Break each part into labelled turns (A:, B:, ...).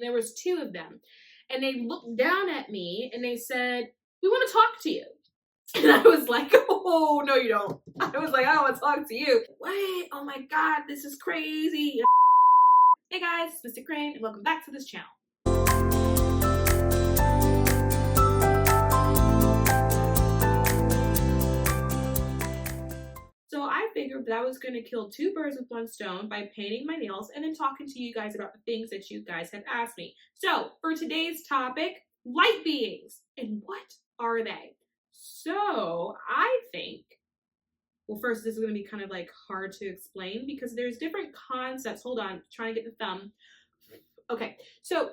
A: There was two of them. And they looked down at me and they said, "We want to talk to you." And I was like, "Oh, no, you don't." I was like, "I want to talk to you." What? Oh my God, this is crazy. Hey guys, it's Mystic Rain, and welcome back to this channel. So I figured that I was going to kill two birds with one stone by painting my nails and then talking to you guys about the things that you guys have asked me. So for today's topic, light beings. And what are they? So I think, well, first, this is going to be kind of like hard to explain because there's different concepts. Hold on, trying to get the thumb. Okay, so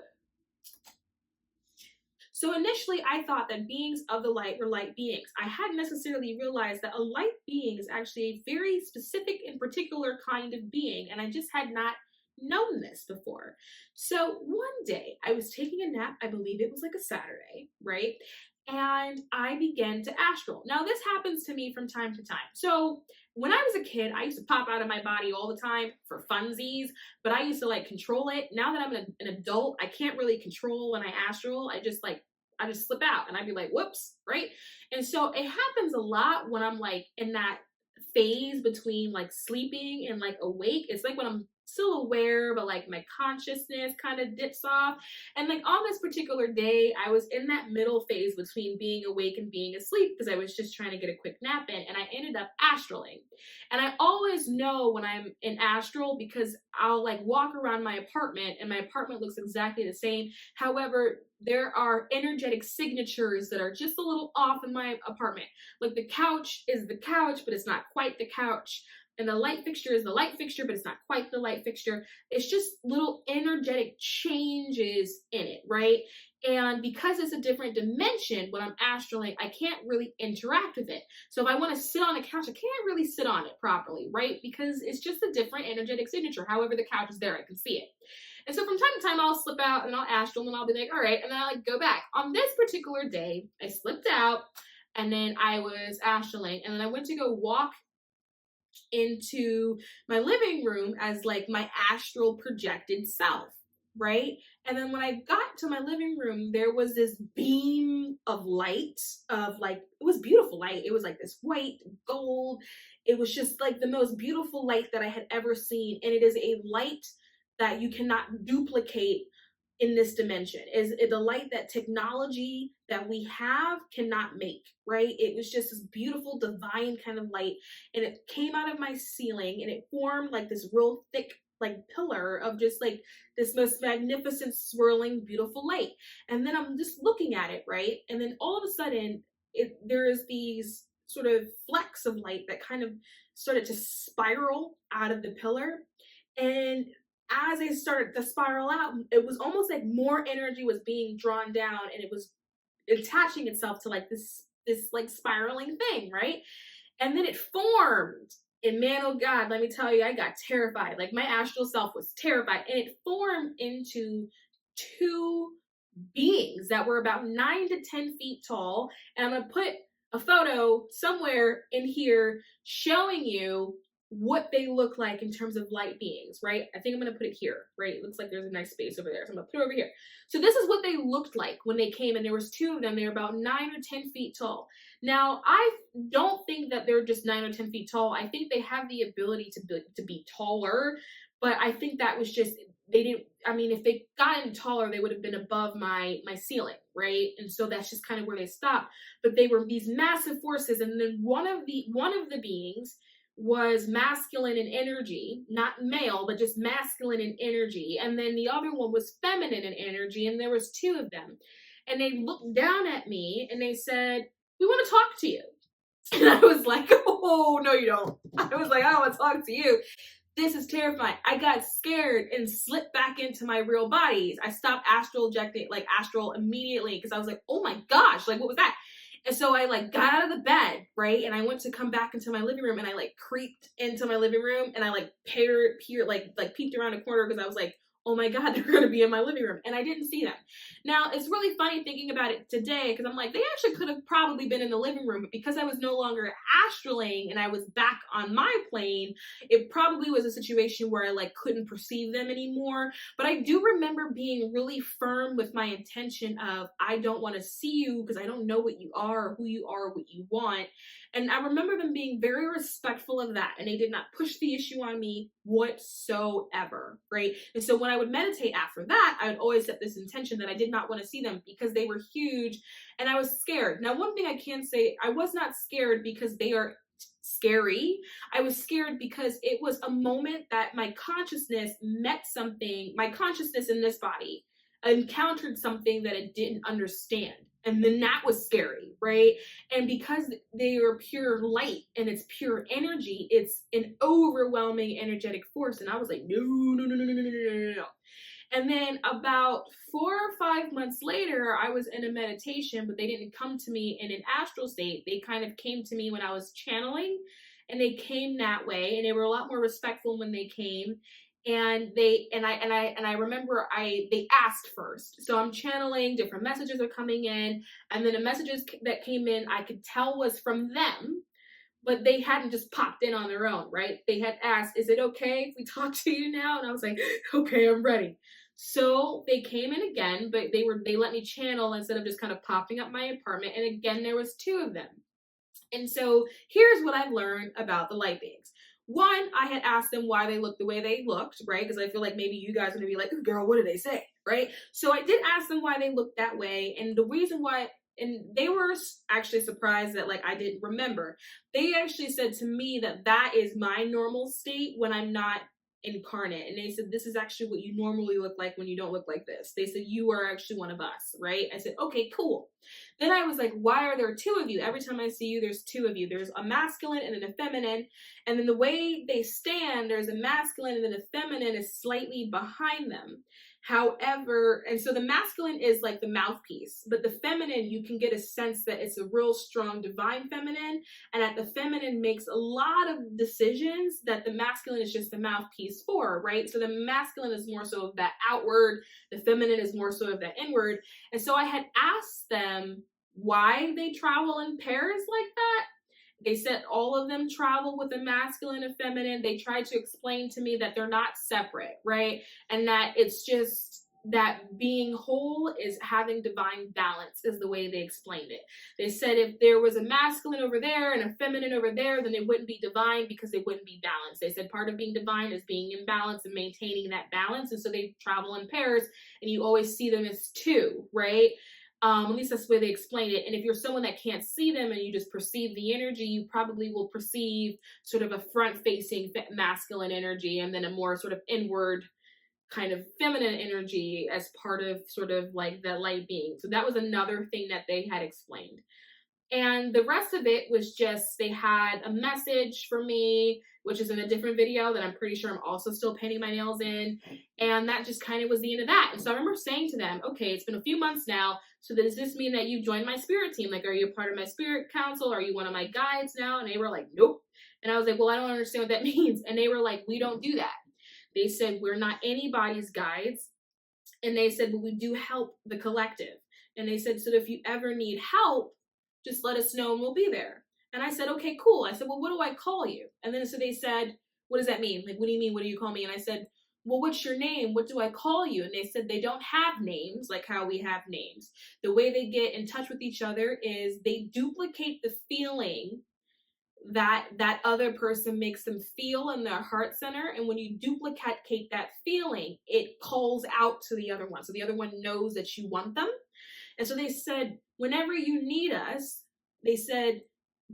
A: initially I thought that beings of the light were light beings. I hadn't necessarily realized that a light being is actually a very specific and particular kind of being, and I just had not known this before. So one day I was taking a nap, I believe it was like a Saturday, right? And I began to astral. Now this happens to me from time to time. So when I was a kid, I used to pop out of my body all the time for funsies, but I used to like control it. Now that I'm an adult, I can't really control when I astral. I just slip out and I'd be like, whoops, right? And so it happens a lot when I'm like in that phase between like sleeping and like awake. It's like when I'm still aware, but like my consciousness kind of dips off. And like on this particular day, I was in that middle phase between being awake and being asleep because I was just trying to get a quick nap in, and I ended up astraling. And I always know when I'm in astral because I'll like walk around my apartment and my apartment looks exactly the same. However, there are energetic signatures that are just a little off in my apartment. Like the couch is the couch, but it's not quite the couch. And the light fixture is the light fixture, but it's not quite the light fixture. It's just little energetic changes in it, right? And because it's a different dimension, when I'm astraling, I can't really interact with it. So if I want to sit on a couch, I can't really sit on it properly, right? Because it's just a different energetic signature. However, the couch is there, I can see it. And so from time to time, I'll slip out and I'll astral and I'll be like, all right. And then I like go back. On this particular day, I slipped out and then I was astraling, and then I went to go walk into my living room as like my astral projected self, right? And then when I got to my living room, there was this beam of light of like, it was beautiful light. It was like this white gold. It was just like the most beautiful light that I had ever seen. And it is a light that you cannot duplicate in this dimension. Is the light that technology that we have cannot make, right? It was just this beautiful divine kind of light, and it came out of my ceiling and it formed like this real thick like pillar of just like this most magnificent swirling beautiful light. And then I'm just looking at it, right? And then all of a sudden there is these sort of flecks of light that kind of started to spiral out of the pillar. And as it started to spiral out, it was almost like more energy was being drawn down, and it was attaching itself to like this like spiraling thing, right? And then it formed, and man, oh God, let me tell you, I got terrified. Like my astral self was terrified, and it formed into two beings that were about 9 to 10 feet tall. And I'm gonna put a photo somewhere in here showing you what they look like in terms of light beings, right? I think I'm going to put it here, right? It looks like there's a nice space over there. So I'm going to put it over here. So this is what they looked like when they came, and there was two of them. They were about 9 or 10 feet tall. Now, I don't think that they're just 9 or 10 feet tall. I think they have the ability to be taller, but I think that was just, they didn't, I mean, if they gotten taller, they would have been above my ceiling, right? And so that's just kind of where they stopped. But they were these massive forces. And then one of the beings was masculine in energy, not male, but just masculine in energy. And then the other one was feminine in energy, and there was two of them. And they looked down at me and they said, "We want to talk to you." And I was like, "Oh, no, you don't." I was like, "I don't want to talk to you." This is terrifying. I got scared and slipped back into my real bodies. I stopped astral immediately because I was like, oh my gosh, like what was that? And so I like got out of the bed, right? And I went to come back into my living room, and I like creeped into my living room, and I like peeped around a corner because I was like, oh my God, they're going to be in my living room. And I didn't see them. Now, it's really funny thinking about it today because I'm like, they actually could have probably been in the living room, but because I was no longer astraling and I was back on my plane, it probably was a situation where I like couldn't perceive them anymore. But I do remember being really firm with my intention of, I don't want to see you because I don't know what you are, who you are, what you want. And I remember them being very respectful of that. And they did not push the issue on me whatsoever, right? And so when I would meditate after that, I would always set this intention that I did not want to see them because they were huge and I was scared. Now, one thing I can say, I was not scared because they are scary. I was scared because it was a moment that my consciousness met something, my consciousness in this body encountered something that it didn't understand. And then that was scary, right? And because they are pure light and it's pure energy, it's an overwhelming energetic force. And I was like, no, no, no, no, no, no, no, no, no. And then about 4 or 5 months later, I was in a meditation, but they didn't come to me in an astral state. They kind of came to me when I was channeling, and they came that way, and they were a lot more respectful when they came. And I remember they asked first. So I'm channeling, different messages are coming in, and then the messages that came in, I could tell was from them, but they hadn't just popped in on their own, right? They had asked, is it okay if we talk to you now? And I was like, okay, I'm ready. So they came in again, but they let me channel instead of just kind of popping up my apartment. And again, there was 2 of them. And so here's what I've learned about the light beings. One, I had asked them why they looked the way they looked, right? Because I feel like maybe you guys are going to be like, girl, what did they say, right? So I did ask them why they looked that way. And the reason why, and they were actually surprised that like I didn't remember. They actually said to me that that is my normal state when I'm not incarnate. And they said, this is actually what you normally look like when you don't look like this. They said, you are actually one of us, right? I said, okay, cool. Then I was like, why are there 2 of you? Every time I see you, there's 2 of you. There's a masculine and then a feminine. And then the way they stand, there's a masculine and then a feminine is slightly behind them. However, and so the masculine is like the mouthpiece, but the feminine, you can get a sense that it's a real strong divine feminine, and that the feminine makes a lot of decisions that the masculine is just the mouthpiece for, right? So the masculine is more so of that outward, the feminine is more so of that inward. And so I had asked them why they travel in pairs like that. They said all of them travel with a masculine and feminine. They tried to explain to me that they're not separate, right? And that it's just that being whole is having divine balance is the way they explained it. They said if there was a masculine over there and a feminine over there, then they wouldn't be divine because they wouldn't be balanced. They said part of being divine is being in balance and maintaining that balance. And so they travel in pairs and you always see them as 2, right? At least that's the way they explain it. And if you're someone that can't see them and you just perceive the energy, you probably will perceive sort of a front-facing masculine energy and then a more sort of inward kind of feminine energy as part of sort of like the light being. So that was another thing that they had explained. And the rest of it was just, they had a message for me, which is in a different video that I'm pretty sure I'm also still painting my nails in. And that just kind of was the end of that. And so I remember saying to them, okay, it's been a few months now. So does this mean that you joined my spirit team? Like, are you a part of my spirit council? Are you one of my guides now? And they were like, nope. And I was like, well, I don't understand what that means. And they were like, we don't do that. They said, we're not anybody's guides. And they said, but we do help the collective. And they said, so if you ever need help, just let us know and we'll be there. And I said, okay, cool. I said, well, what do I call you? And then so they said, what does that mean? Like, what do you mean? What do you call me? And I said, well, what's your name? What do I call you? And they said they don't have names like how we have names. The way they get in touch with each other is they duplicate the feeling that that other person makes them feel in their heart center. And when you duplicate that feeling, it calls out to the other one. So the other one knows that you want them. And so they said, whenever you need us, they said,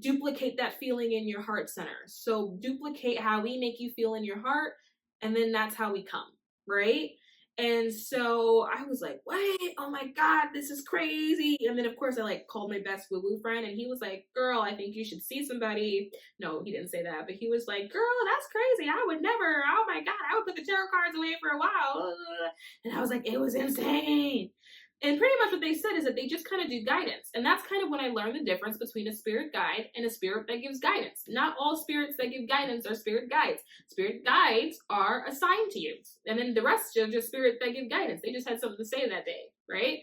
A: duplicate that feeling in your heart center. So duplicate how we make you feel in your heart, and then that's how we come, right? And so I was like, what? Oh my God, this is crazy. And then of course I like called my best woo-woo friend and he was like, girl, I think you should see somebody. No, he didn't say that, but he was like, girl, that's crazy. I would never, oh my God, I would put the tarot cards away for a while. And I was like, it was insane. And pretty much what they said is that they just kind of do guidance. And that's kind of when I learned the difference between a spirit guide and a spirit that gives guidance. Not all spirits that give guidance are spirit guides. Spirit guides are assigned to you. And then the rest are just spirit that give guidance. They just had something to say that day, right?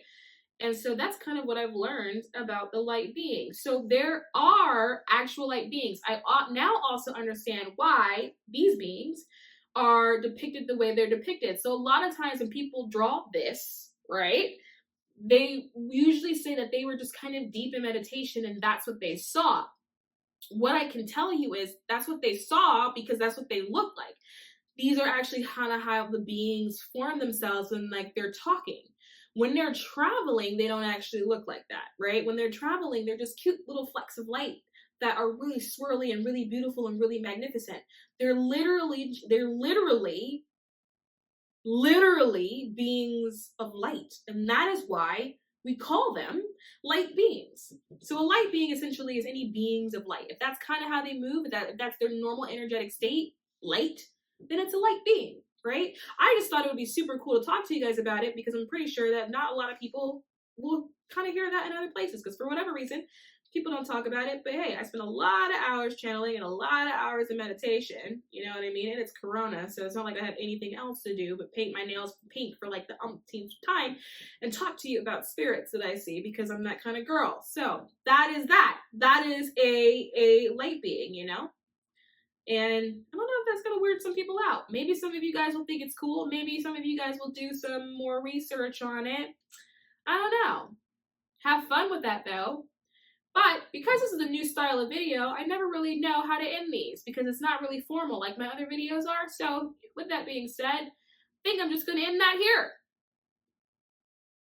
A: And so that's kind of what I've learned about the light beings. So there are actual light beings. I now also understand why these beings are depicted the way they're depicted. So a lot of times when people draw this, right, they usually say that they were just kind of deep in meditation and that's what they saw. What I can tell you is that's what they saw because that's what they look like. These are actually kind of how the beings form themselves when like they're talking. When they're traveling, they don't actually look like that, right? When they're traveling, they're just cute little flecks of light that are really swirly and really beautiful and really magnificent. They're literally beings of light. And that is why we call them light beings. So a light being essentially is any beings of light. If that's kind of how they move, if that's their normal energetic state, light, then it's a light being, right? I just thought it would be super cool to talk to you guys about it because I'm pretty sure that not a lot of people will kind of hear that in other places because for whatever reason, people don't talk about it. But hey, I spent a lot of hours channeling and a lot of hours in meditation. You know what I mean? And it's Corona, so it's not like I have anything else to do but paint my nails pink for like the umpteenth time and talk to you about spirits that I see because I'm that kind of girl. So that is that. That is a light being, you know? And I don't know if that's going to weird some people out. Maybe some of you guys will think it's cool. Maybe some of you guys will do some more research on it. I don't know. Have fun with that though. But because this is a new style of video, I never really know how to end these because it's not really formal like my other videos are. So with that being said, I think I'm just going to end that here.